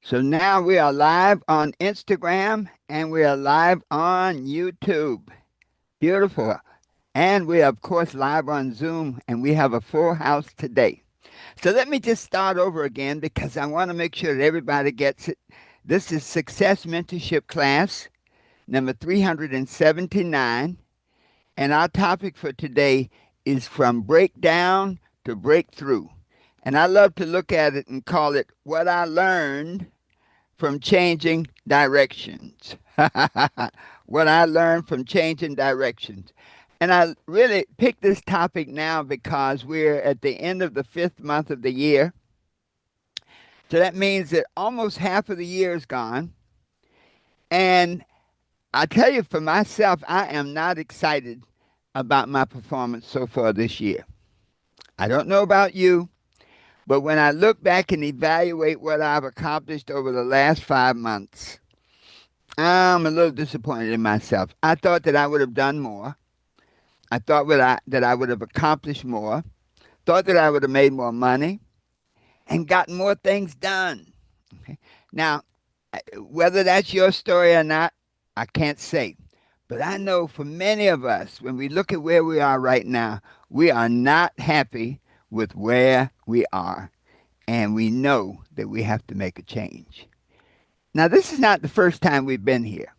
So now we are live on Instagram and we are live on YouTube. Beautiful. And we are, of course, live on Zoom and we have a full house today. So let me just start over again because I want to make sure that everybody gets it. This is Success Mentorship class number 379. And our topic for today is from breakdown to breakthrough. And I love to look at it and call it what I learned from changing directions. What I learned from changing directions. And I really picked this topic now because we're at the end of the fifth month of the year. So that means that almost half of the year is gone. And I tell you, for myself, I am not excited about my performance so far this year. I don't know about you, but when I look back and evaluate what I've accomplished over the last 5 months, I'm a little disappointed in myself. I thought that I would have done more. I thought that I would have accomplished more. Thought that I would have made more money and gotten more things done. Okay. Now, whether that's your story or not, I can't say. But I know for many of us, when we look at where we are right now, we are not happy with where we are. And we know that we have to make a change. Now, this is not the first time we've been here.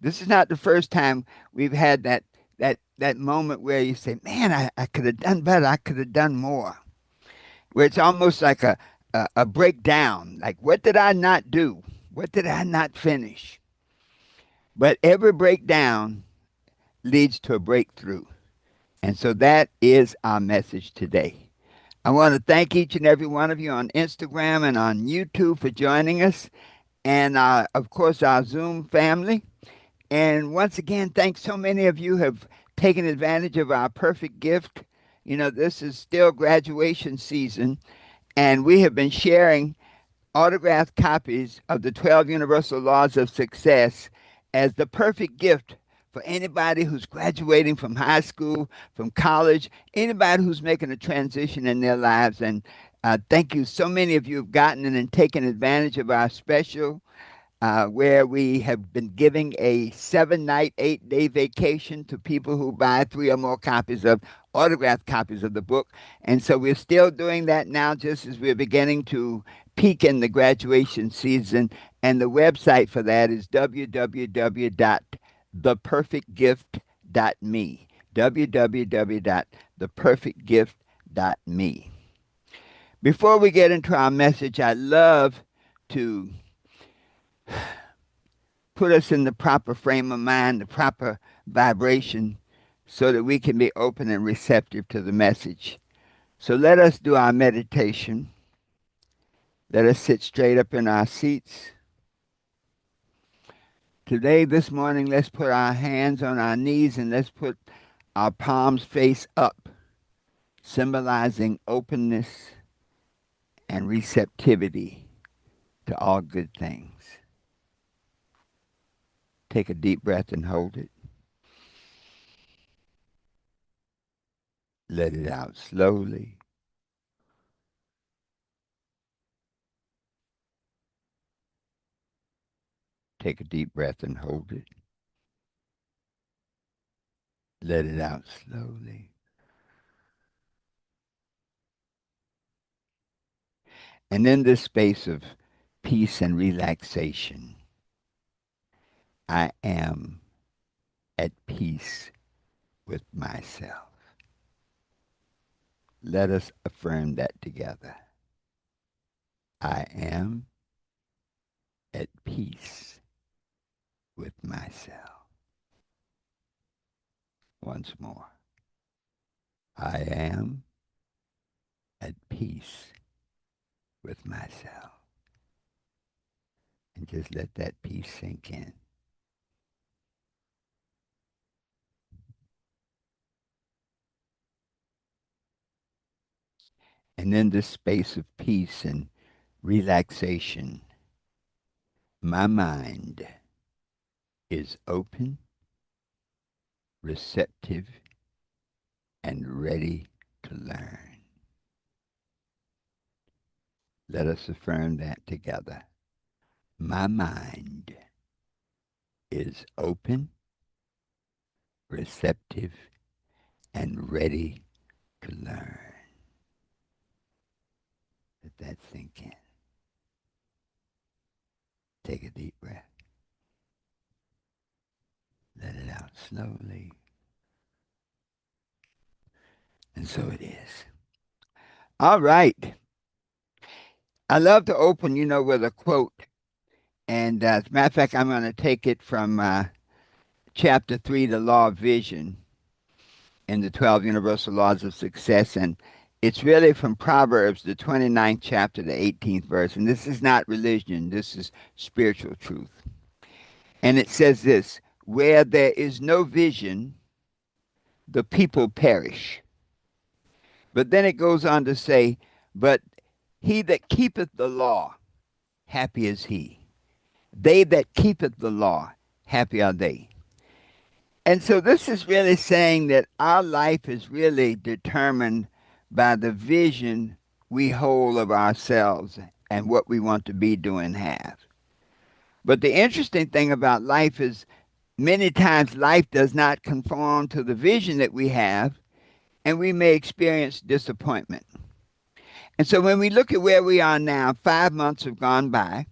This is not the first time we've had that moment where you say, "Man, I could have done better. I could have done more." Where it's almost like a breakdown. Like, what did I not do? What did I not finish? But every breakdown leads to a breakthrough. And so that is our message today. I want to thank each and every one of you on Instagram and on YouTube for joining us, and of course, our Zoom family. And once again, thanks so many of you have taken advantage of our perfect gift. You know, this is still graduation season, and we have been sharing autographed copies of the 12 Universal Laws of Success as the perfect gift for anybody who's graduating from high school, from college, anybody who's making a transition in their lives. And thank you. So many of you have gotten and taken advantage of our special where we have been giving a 7 night, 8 day vacation to people who buy three or more copies of autographed copies of the book. And so we're still doing that now, just as we're beginning to peak in the graduation season. And the website for that is www.theperfectgift.me. www.theperfectgift.me. Before we get into our message, I love to put us in the proper frame of mind, the proper vibration, so that we can be open and receptive to the message. So let us do our meditation. Let us sit straight up in our seats. Today, this morning, let's put our hands on our knees and let's put our palms face up, symbolizing openness and receptivity to all good things. Take a deep breath and hold it. Let it out slowly. Take a deep breath and hold it. Let it out slowly. And in this space of peace and relaxation, I am at peace with myself. Let us affirm that together. I am at peace with myself. Once more. I am at peace with myself. And just let that peace sink in. And in this space of peace and relaxation, my mind is open, receptive, and ready to learn. Let us affirm that together. My mind is open, receptive, and ready to learn. Let that sink in. Take a deep breath. Let it out slowly. And so it is. All right. I love to open, with a quote. And as a matter of fact, I'm going to take it from chapter 3, The Law of Vision in the 12 Universal Laws of Success. And it's really from Proverbs, the 29th chapter, the 18th verse. And this is not religion, this is spiritual truth. And it says this: where there is no vision, the people perish. But then it goes on to say, but he that keepeth the law, happy is he. They that keepeth the law, happy are they. And so this is really saying that our life is really determined by the vision we hold of ourselves and what we want to be, do, and have. But the interesting thing about life is many times life does not conform to the vision that we have, and we may experience disappointment. And so when we look at where we are now, 5 months have gone by,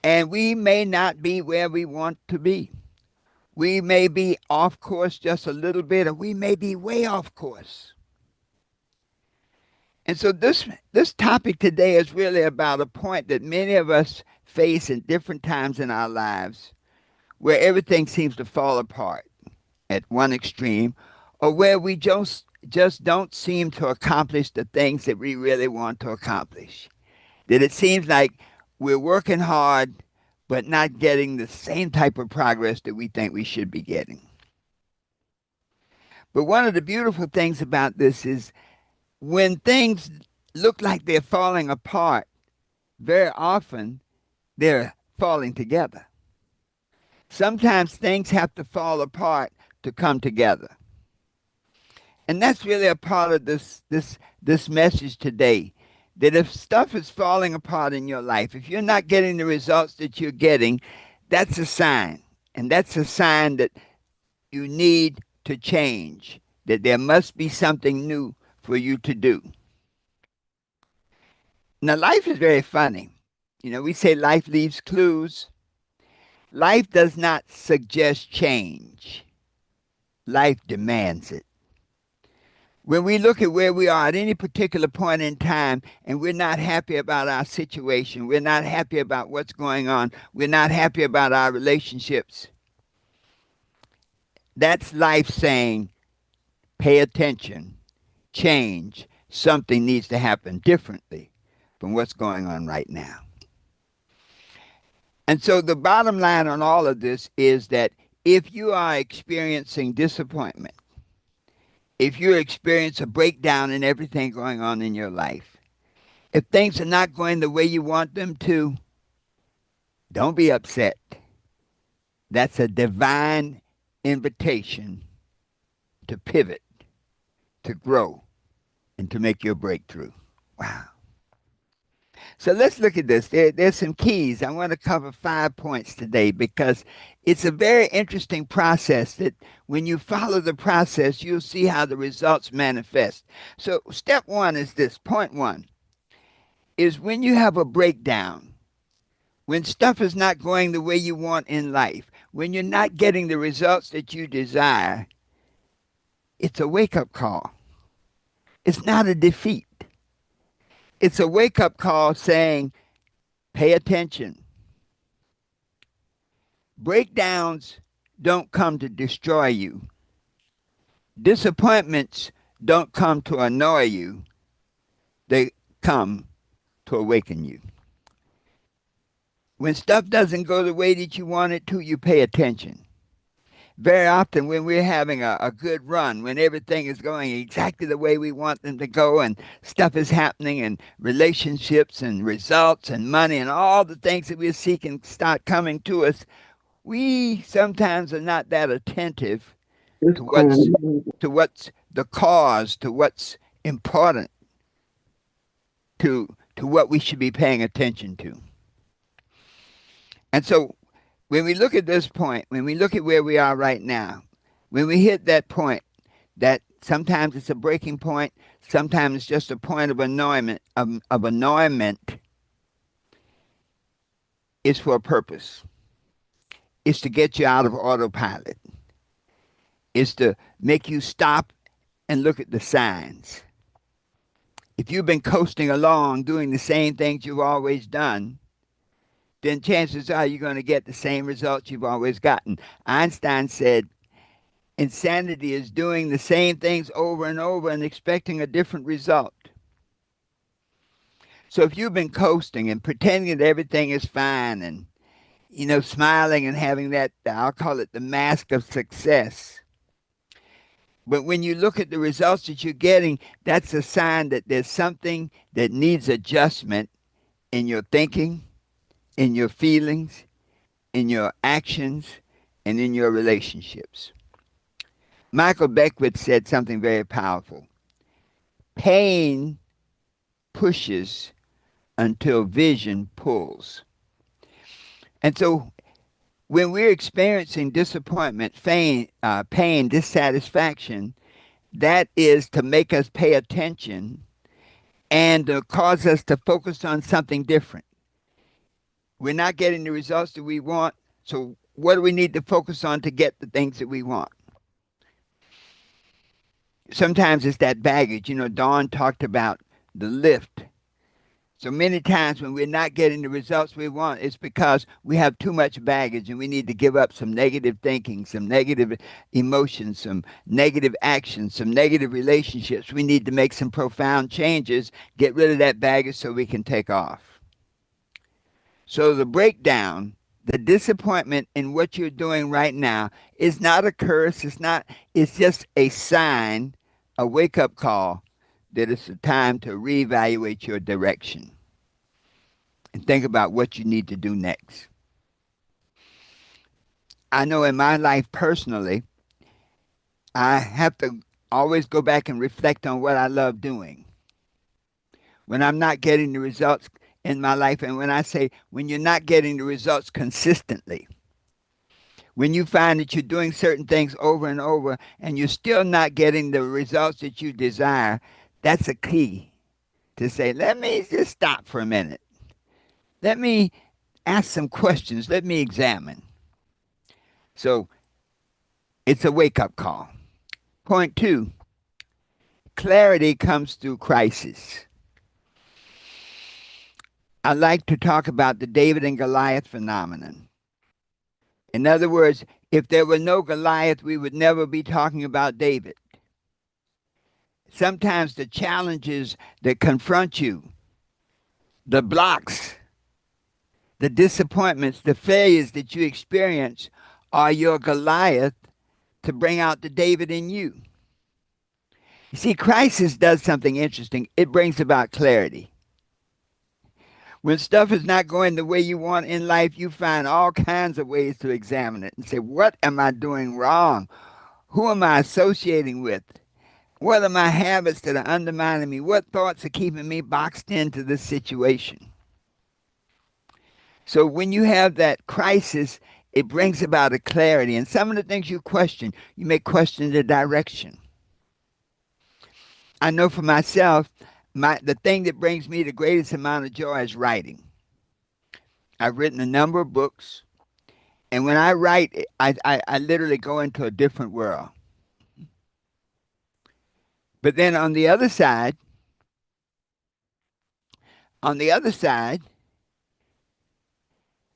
and we may not be where we want to be. We may be off course just a little bit, or we may be way off course. And so this topic today is really about a point that many of us face in different times in our lives, where everything seems to fall apart at one extreme, or where we just don't seem to accomplish the things that we really want to accomplish. That it seems like we're working hard, but not getting the same type of progress that we think we should be getting. But one of the beautiful things about this is when things look like they're falling apart, very often they're falling together. Sometimes things have to fall apart to come together. And that's really a part of this message today. That if stuff is falling apart in your life, if you're not getting the results that you're getting, that's a sign. And that's a sign that you need to change, that there must be something new for you to do. Now, life is very funny. We say life leaves clues. Life does not suggest change, life demands it. When we look at where we are at any particular point in time and we're not happy about our situation, we're not happy about what's going on, we're not happy about our relationships, that's life saying, pay attention, change, something needs to happen differently from what's going on right now. And so the bottom line on all of this is that if you are experiencing disappointment, if you experience a breakdown in everything going on in your life, if things are not going the way you want them to, don't be upset. That's a divine invitation to pivot, to grow, and to make your breakthrough. Wow. So let's look at this. There's some keys. I want to cover 5 points today because it's a very interesting process that when you follow the process, you'll see how the results manifest. So step one is this. Point one is when you have a breakdown, when stuff is not going the way you want in life, when you're not getting the results that you desire, it's a wake-up call. It's not a defeat. It's a wake-up call saying, pay attention. Breakdowns don't come to destroy you. Disappointments don't come to annoy you. They come to awaken you. When stuff doesn't go the way that you want it to, you pay attention. Very often when we're having a good run, when everything is going exactly the way we want them to go and stuff is happening and relationships and results and money and all the things that we're seeking start coming to us, we sometimes are not that attentive to what's the cause, to what's important, to to what we should be paying attention to. And so when we look at this point, when we look at where we are right now, when we hit that point, that sometimes it's a breaking point, sometimes it's just a point of annoyment, of annoyment, is for a purpose. It's to get you out of autopilot. It's to make you stop and look at the signs. If you've been coasting along doing the same things you've always done, then chances are you're going to get the same results you've always gotten. Einstein said, insanity is doing the same things over and over and expecting a different result. So if you've been coasting and pretending that everything is fine and, smiling and having that, I'll call it the mask of success. But when you look at the results that you're getting, that's a sign that there's something that needs adjustment in your thinking, in your feelings, in your actions, and in your relationships. Michael Beckwith said something very powerful. Pain pushes until vision pulls. And so when we're experiencing disappointment, pain, dissatisfaction, that is to make us pay attention and to cause us to focus on something different. We're not getting the results that we want, so what do we need to focus on to get the things that we want? Sometimes it's that baggage. Dawn talked about the lift. So many times when we're not getting the results we want, it's because we have too much baggage and we need to give up some negative thinking, some negative emotions, some negative actions, some negative relationships. We need to make some profound changes, get rid of that baggage so we can take off. So the breakdown, the disappointment in what you're doing right now is not a curse. It's just a sign, a wake-up call that it's a time to reevaluate your direction and think about what you need to do next. I know in my life personally, I have to always go back and reflect on what I love doing. When I'm not getting the results in my life, and when I say when you're not getting the results consistently, when you find that you're doing certain things over and over and you're still not getting the results that you desire, that's a key to say, let me just stop for a minute. Let me ask some questions. Let me examine. So it's a wake-up call. Point 2, clarity comes through crisis. I like to talk about the David and Goliath phenomenon. In other words, if there were no Goliath, we would never be talking about David. Sometimes the challenges that confront you, the blocks, the disappointments, the failures that you experience are your Goliath to bring out the David in you. You see, crisis does something interesting. It brings about clarity. When stuff is not going the way you want in life, you find all kinds of ways to examine it and say, what am I doing wrong? Who am I associating with? What are my habits that are undermining me? What thoughts are keeping me boxed into this situation? So when you have that crisis, it brings about a clarity. And some of the things you question, you may question the direction. I know for myself, the thing that brings me the greatest amount of joy is writing. I've written a number of books, and when I write, I literally go into a different world. But then on the other side,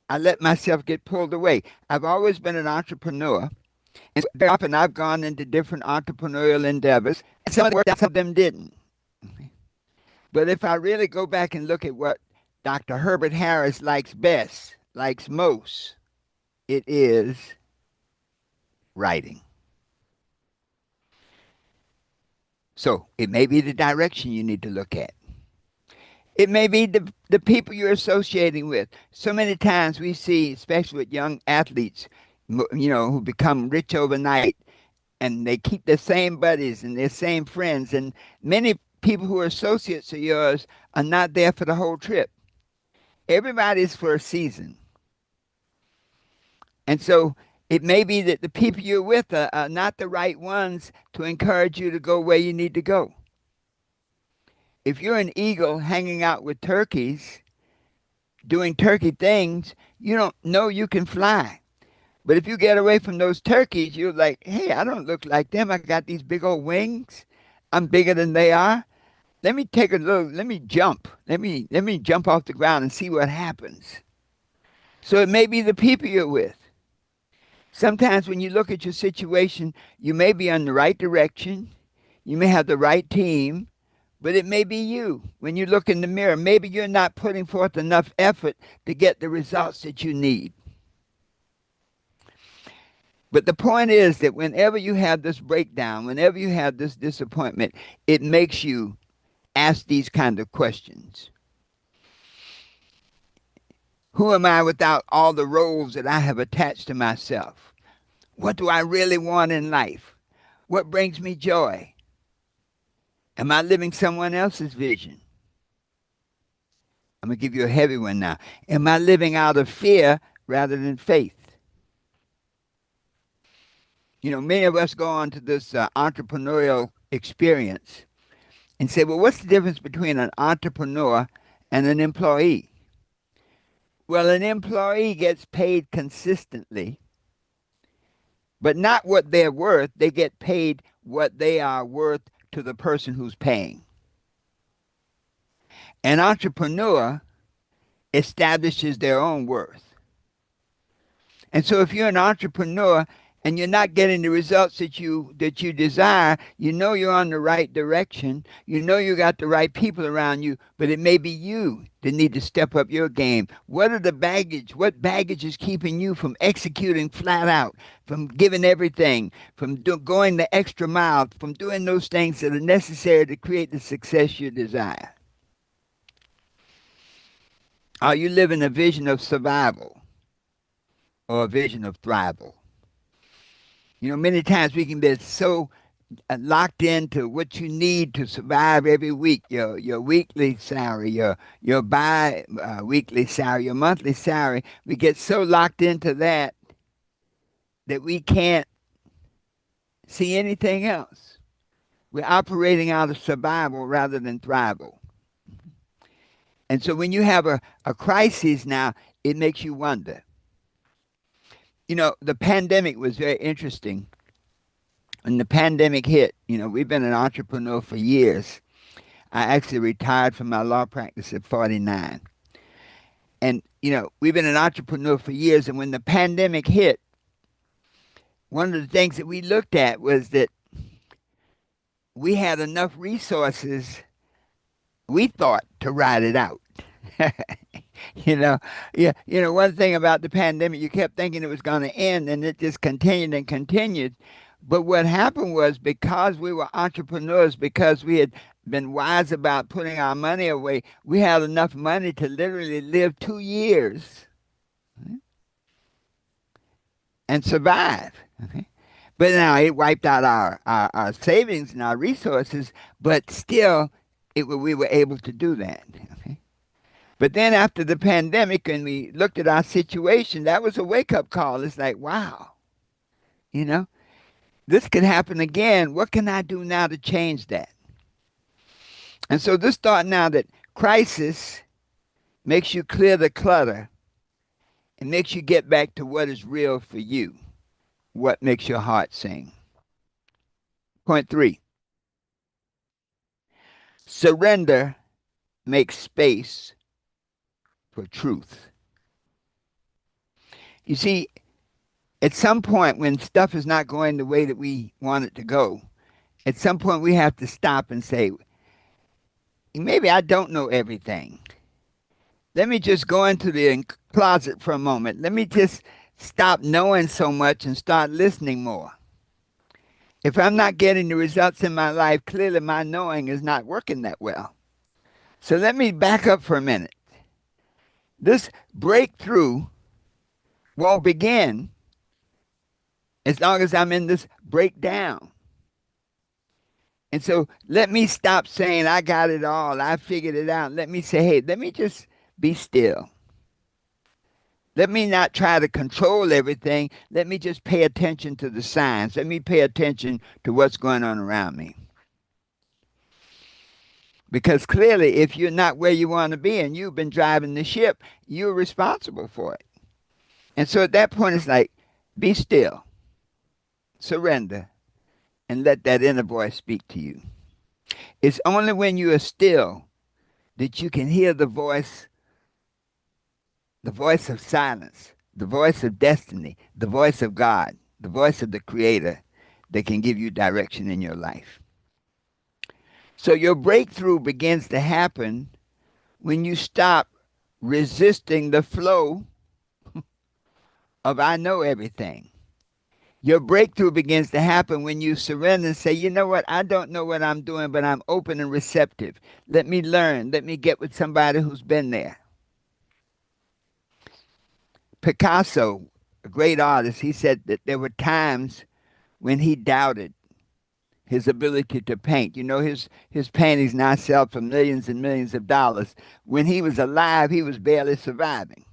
I let myself get pulled away. I've always been an entrepreneur, and very often I've gone into different entrepreneurial endeavors, and some of them worked out, some of them didn't. But if I really go back and look at what Dr. Herbert Harris likes best, likes most, it is writing. So it may be the direction you need to look at. It may be the people you're associating with. So many times we see, especially with young athletes, who become rich overnight, and they keep their same buddies and their same friends. And many people who are associates of yours are not there for the whole trip. Everybody's for a season. And so it may be that the people you're with are not the right ones to encourage you to go where you need to go. If you're an eagle hanging out with turkeys, doing turkey things, you don't know you can fly. But if you get away from those turkeys, you're like, hey, I don't look like them. I got these big old wings. I'm bigger than they are. Let me take a look. Let me jump. Let me jump off the ground and see what happens. So it may be the people you're with. Sometimes when you look at your situation, you may be on the right direction. You may have the right team, but it may be you. When you look in the mirror, maybe you're not putting forth enough effort to get the results that you need. But the point is that whenever you have this breakdown, whenever you have this disappointment, it makes you ask these kind of questions. Who am I without all the roles that I have attached to myself? What do I really want in life? What brings me joy? Am I living someone else's vision? I'm going to give you a heavy one now. Am I living out of fear rather than faith? You know, many of us go on to this entrepreneurial experience and say, well, what's the difference between an entrepreneur and an employee? Well, an employee gets paid consistently, but not what they're worth. They get paid what they are worth to the person who's paying. An entrepreneur establishes their own worth. And so if you're an entrepreneur and you're not getting the results that you desire, you know you're on the right direction. You know you got the right people around you, but it may be you that need to step up your game. What are the baggage? What baggage is keeping you from executing flat out, from giving everything, from going the extra mile, from doing those things that are necessary to create the success you desire? Are you living a vision of survival or a vision of thrival? You know, many times we can be so locked into what you need to survive every week, your weekly salary, your bi-weekly salary, your monthly salary. We get so locked into that that we can't see anything else. We're operating out of survival rather than thrival. And so when you have a crisis now, it makes you wonder. You know, the pandemic was very interesting. When the pandemic hit, you know, we've been an entrepreneur for years. I actually retired from my law practice at 49. And, you know, we've been an entrepreneur for years. And when the pandemic hit, one of the things that we looked at was that we had enough resources, we thought, to ride it out. You know, yeah, you know, one thing about the pandemic, you kept thinking it was going to end, and it just continued and continued. But what happened was because we were entrepreneurs, because we had been wise about putting our money away, we had enough money to literally live 2 years and survive. Okay? But now it wiped out our savings and our resources, but still we were able to do that. Okay? But then after the pandemic and we looked at our situation, that was a wake-up call. It's like, wow, you know, this could happen again. What can I do now to change that? And so this thought now that crisis makes you clear the clutter and makes you get back to what is real for you, what makes your heart sing. Point 3, surrender makes space for truth. You see, at some point when stuff is not going the way that we want it to go, at some point we have to stop and say, maybe I don't know everything. Let me just go into the closet for a moment. Let me just stop knowing so much and start listening more. If I'm not getting the results in my life, clearly my knowing is not working that well. So let me back up for a minute. This breakthrough won't begin as long as I'm in this breakdown. And so let me stop saying I got it all. I figured it out. Let me say, hey, let me just be still. Let me not try to control everything. Let me just pay attention to the signs. Let me pay attention to what's going on around me. Because clearly, if you're not where you want to be and you've been driving the ship, you're responsible for it. And so at that point, it's like, be still, surrender, and let that inner voice speak to you. It's only when you are still that you can hear the voice of silence, the voice of destiny, the voice of God, the voice of the Creator that can give you direction in your life. So your breakthrough begins to happen when you stop resisting the flow of I know everything. Your breakthrough begins to happen when you surrender and say, you know what, I don't know what I'm doing, but I'm open and receptive. Let me learn. Let me get with somebody who's been there. Picasso, a great artist, he said that there were times when he doubted his ability to paint. You know, his paintings now sell for millions and millions of dollars. When he was alive, he was barely surviving.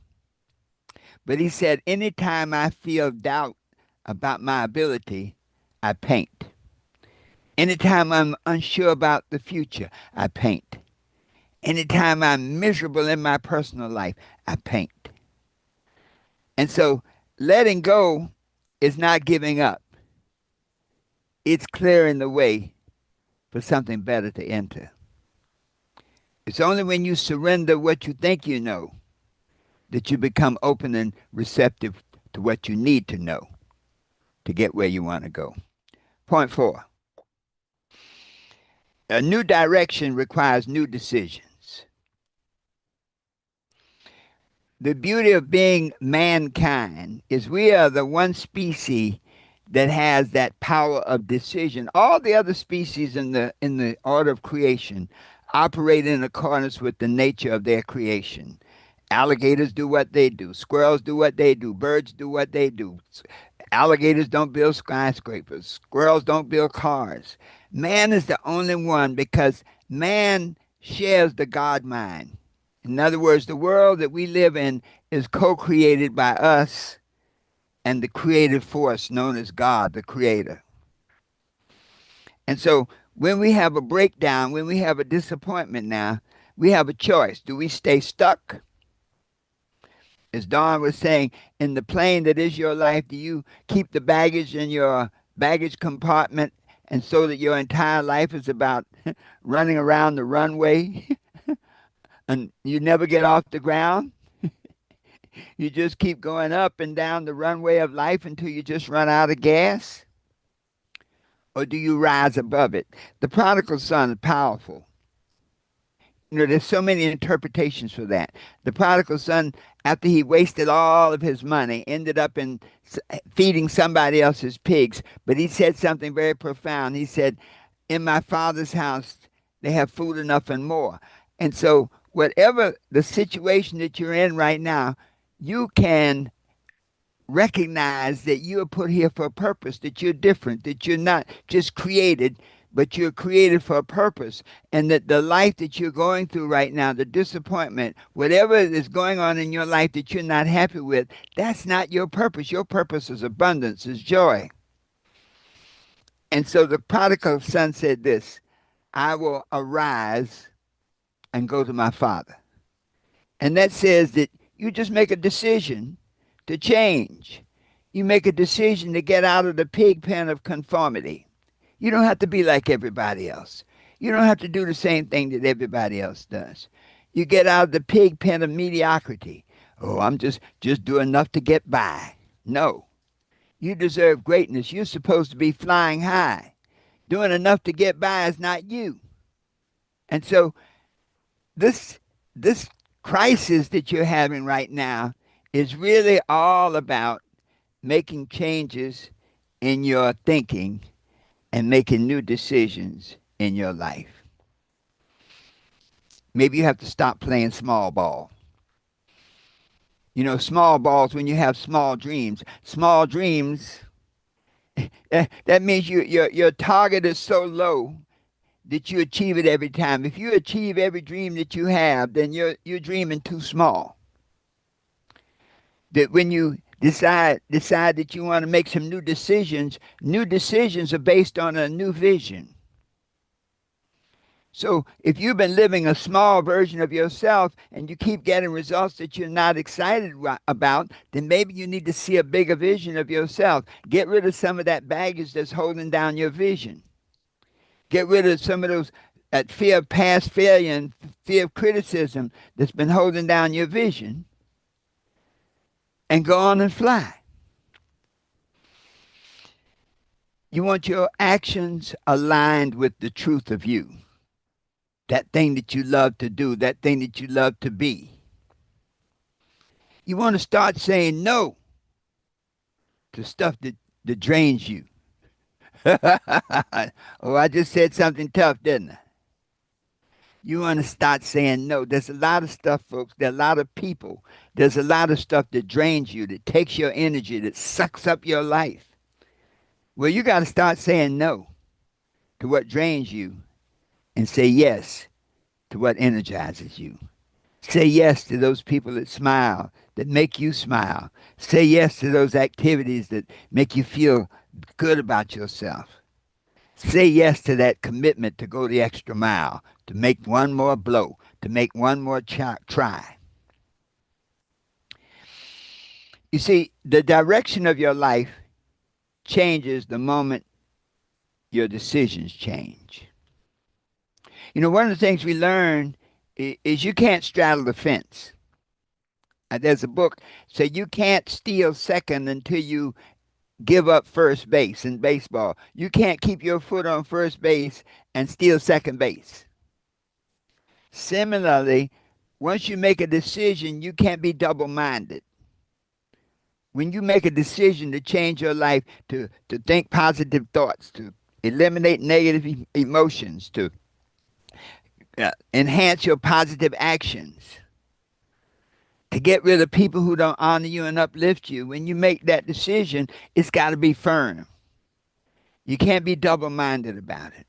But he said, anytime I feel doubt about my ability, I paint. Anytime I'm unsure about the future, I paint. Anytime I'm miserable in my personal life, I paint. And so letting go is not giving up. It's clearing the way for something better to enter. It's only when you surrender what you think you know that you become open and receptive to what you need to know to get where you want to go. Point four, a new direction requires new decisions. The beauty of being mankind is we are the one species that has that power of decision. All the other species in the order of creation operate in accordance with the nature of their creation. Alligators do what they do. Squirrels do what they do. Birds do what they do. Alligators don't build skyscrapers. Squirrels don't build cars. Man is the only one because man shares the God mind. In other words, the world that we live in is co created by us and the creative force known as God, the Creator. And so when we have a breakdown, when we have a disappointment now, we have a choice. Do we stay stuck? As Don was saying, in the plane that is your life, do you keep the baggage in your baggage compartment and so that your entire life is about running around the runway and you never get off the ground? You just keep going up and down the runway of life until you just run out of gas? Or do you rise above it? The prodigal son is powerful. You know, there's so many interpretations for that. The prodigal son, after he wasted all of his money, ended up in feeding somebody else's pigs. But he said something very profound. He said, in my father's house, they have food enough and more. And so, whatever the situation that you're in right now, you can recognize that you are put here for a purpose, that you're different, that you're not just created, but you're created for a purpose. And that the life that you're going through right now, the disappointment, whatever is going on in your life that you're not happy with, that's not your purpose. Your purpose is abundance, is joy. And so the prodigal son said this, I will arise and go to my father. And that says that you just make a decision to change. You make a decision to get out of the pig pen of conformity. You don't have to be like everybody else. You don't have to do the same thing that everybody else does. You get out of the pig pen of mediocrity. Oh, I'm just doing enough to get by. No. You deserve greatness. You're supposed to be flying high. Doing enough to get by is not you. And so this crisis that you're having right now is really all about making changes in your thinking and making new decisions in your life. Maybe you have to stop playing small ball. You know, small balls when you have small dreams. Small dreams, that means your target is so low that you achieve it every time. If you achieve every dream that you have, then you're dreaming too small. That when you decide that you want to make some new decisions are based on a new vision. So if you've been living a small version of yourself and you keep getting results that you're not excited about, then maybe you need to see a bigger vision of yourself. Get rid of some of that baggage that's holding down your vision. Get rid of some of those that fear of past failure and fear of criticism that's been holding down your vision, and go on and fly. You want your actions aligned with the truth of you. That thing that you love to do, that thing that you love to be. You want to start saying no to stuff that drains you. Oh, I just said something tough, didn't I? You want to start saying no. There's a lot of stuff, folks. There are a lot of people. There's a lot of stuff that drains you, that takes your energy, that sucks up your life. Well, you got to start saying no to what drains you and say yes to what energizes you. Say yes to those people that smile, that make you smile. Say yes to those activities that make you feel good about yourself. Say yes to that commitment to go the extra mile, to make one more blow, to make one more try. You see, the direction of your life changes the moment your decisions change. You know, one of the things we learn is you can't straddle the fence. There's a book say you can't steal second until you give up first base in baseball. You can't keep your foot on first base and steal second base. Similarly, once you make a decision, you can't be double minded. When you make a decision to change your life, to think positive thoughts, to eliminate negative emotions, to enhance your positive actions, to get rid of people who don't honor you and uplift you, when you make that decision, it's got to be firm. You can't be double minded about it.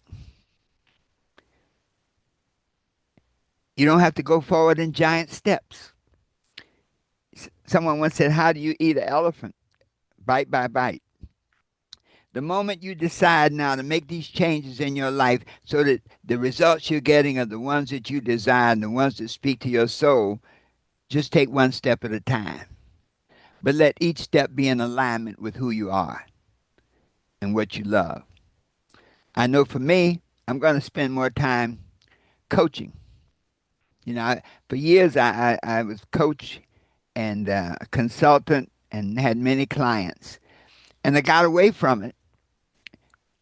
You don't have to go forward in giant steps. Someone once said, how do you eat an elephant? Bite by bite. The moment you decide now to make these changes in your life so that the results you're getting are the ones that you desire and the ones that speak to your soul, just take one step at a time. But let each step be in alignment with who you are and what you love. I know for me, I'm going to spend more time coaching. You know, for years I was coach and a consultant and had many clients. And I got away from it,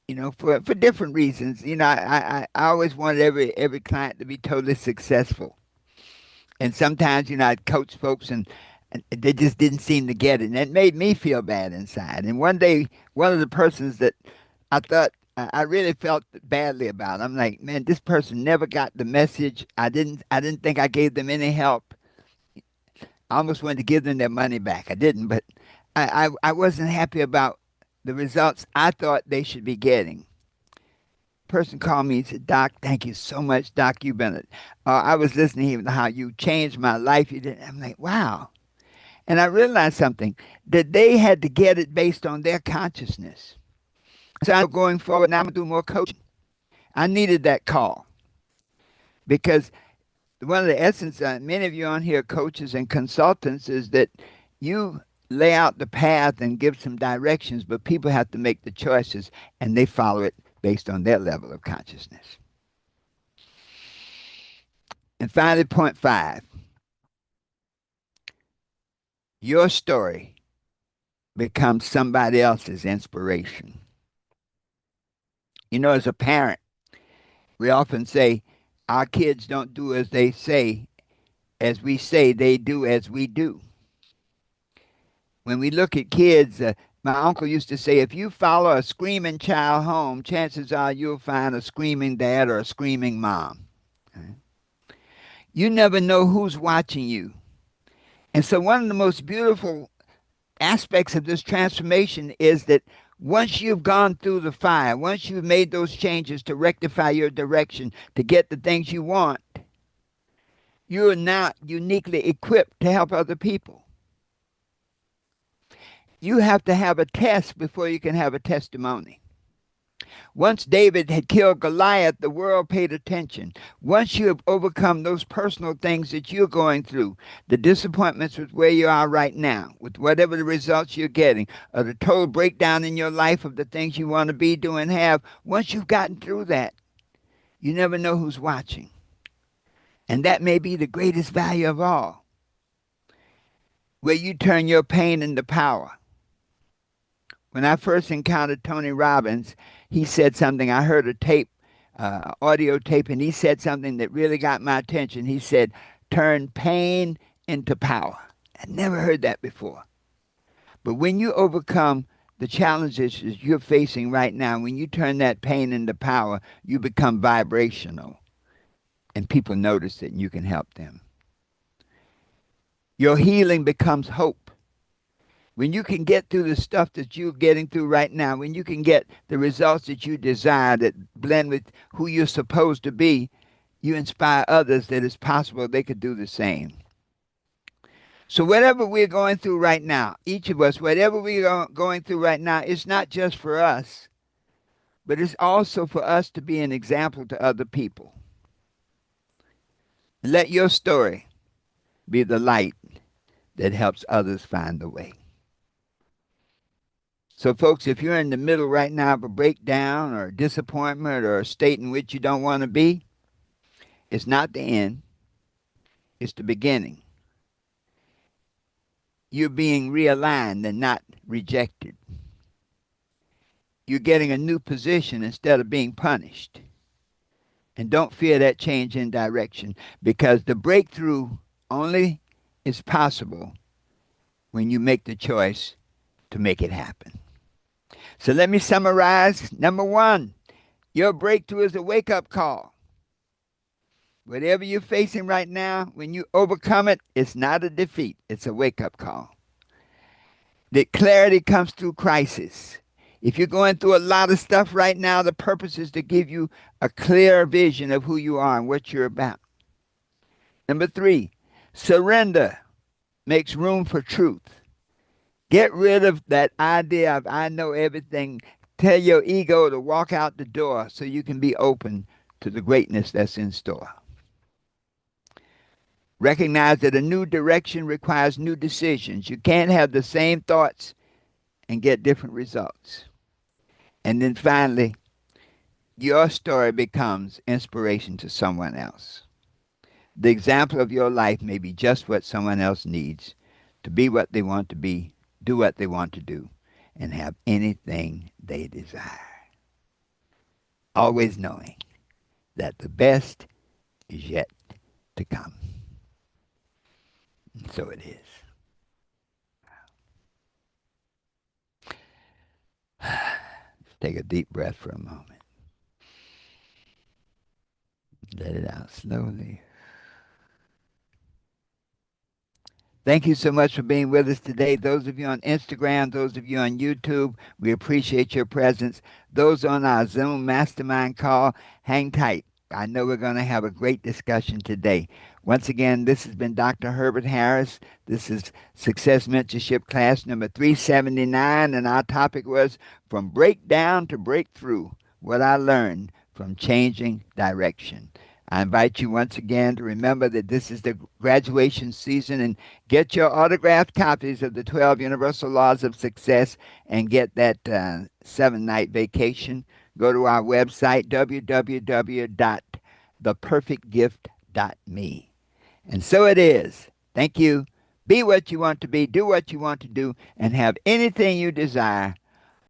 you know, for different reasons. You know, I always wanted every client to be totally successful. And sometimes, you know, I'd coach folks and they just didn't seem to get it. And it made me feel bad inside. And one day, one of the persons that I thought I really felt badly about, I'm like, man, this person never got the message. I didn't think I gave them any help. I almost wanted to give them their money back. I didn't, but I wasn't happy about the results I thought they should be getting. Person called me and said, Doc, thank you so much. Doc, you've been, I was listening even to how you changed my life. You did. I'm like, wow. And I realized something, that they had to get it based on their consciousness. So I'm going forward now, I'm going to do more coaching. I needed that call because one of the essence, many of you on here, coaches and consultants, is that you lay out the path and give some directions, but people have to make the choices and they follow it based on their level of consciousness. And finally, point 5, your story becomes somebody else's inspiration. You know, as a parent, we often say our kids don't do as they say, as we say, they do as we do. When we look at kids, my uncle used to say, if you follow a screaming child home, chances are you'll find a screaming dad or a screaming mom. Okay? You never know who's watching you. And so one of the most beautiful aspects of this transformation is that Once you've gone through the fire, once you've made those changes to rectify your direction, to get the things you want, you're now uniquely equipped to help other people. You have to have a test before you can have a testimony. Once David had killed Goliath, the world paid attention. Once you have overcome those personal things that you're going through, the disappointments with where you are right now, with whatever the results you're getting, or the total breakdown in your life of the things you want to be, do, and have, once you've gotten through that, you never know who's watching. And that may be the greatest value of all, where you turn your pain into power. When I first encountered Tony Robbins, he said something. I heard a tape, audio tape, and he said something that really got my attention. He said, turn pain into power. I never heard that before. But when you overcome the challenges that you're facing right now, when you turn that pain into power, you become vibrational. And people notice it and you can help them. Your healing becomes hope. When you can get through the stuff that you're getting through right now, when you can get the results that you desire that blend with who you're supposed to be, you inspire others that it's possible they could do the same. So whatever we're going through right now, each of us, whatever we're going through right now, it's not just for us, but it's also for us to be an example to other people. Let your story be the light that helps others find the way. So, folks, if you're in the middle right now of a breakdown or a disappointment or a state in which you don't want to be, it's not the end. It's the beginning. You're being realigned and not rejected. You're getting a new position instead of being punished. And don't fear that change in direction, because the breakthrough only is possible when you make the choice to make it happen. So let me summarize. Number one, your breakthrough is a wake-up call. Whatever you're facing right now, when you overcome it, it's not a defeat. It's a wake-up call. The clarity comes through crisis. If you're going through a lot of stuff right now, the purpose is to give you a clear vision of who you are and what you're about. Number three, surrender makes room for truth. Get rid of that idea of I know everything. Tell your ego to walk out the door so you can be open to the greatness that's in store. Recognize that a new direction requires new decisions. You can't have the same thoughts and get different results. And then finally, your story becomes inspiration to someone else. The example of your life may be just what someone else needs to be what they want to be, do what they want to do, and have anything they desire. Always knowing that the best is yet to come. And so it is. Let's take a deep breath for a moment. Let it out slowly. Thank you so much for being with us today. Those of you on Instagram, those of you on YouTube, we appreciate your presence. Those on our Zoom Mastermind call, hang tight. I know we're going to have a great discussion today. Once again, this has been Dr. Herbert Harris. This is Success Mentorship class number 379, and our topic was From Breakdown to Breakthrough, What I Learned from Changing Direction. I invite you once again to remember that this is the graduation season, and get your autographed copies of the 12 Universal Laws of Success and get that 7-night vacation. Go to our website, www.theperfectgift.me. And so it is. Thank you. Be what you want to be, do what you want to do, and have anything you desire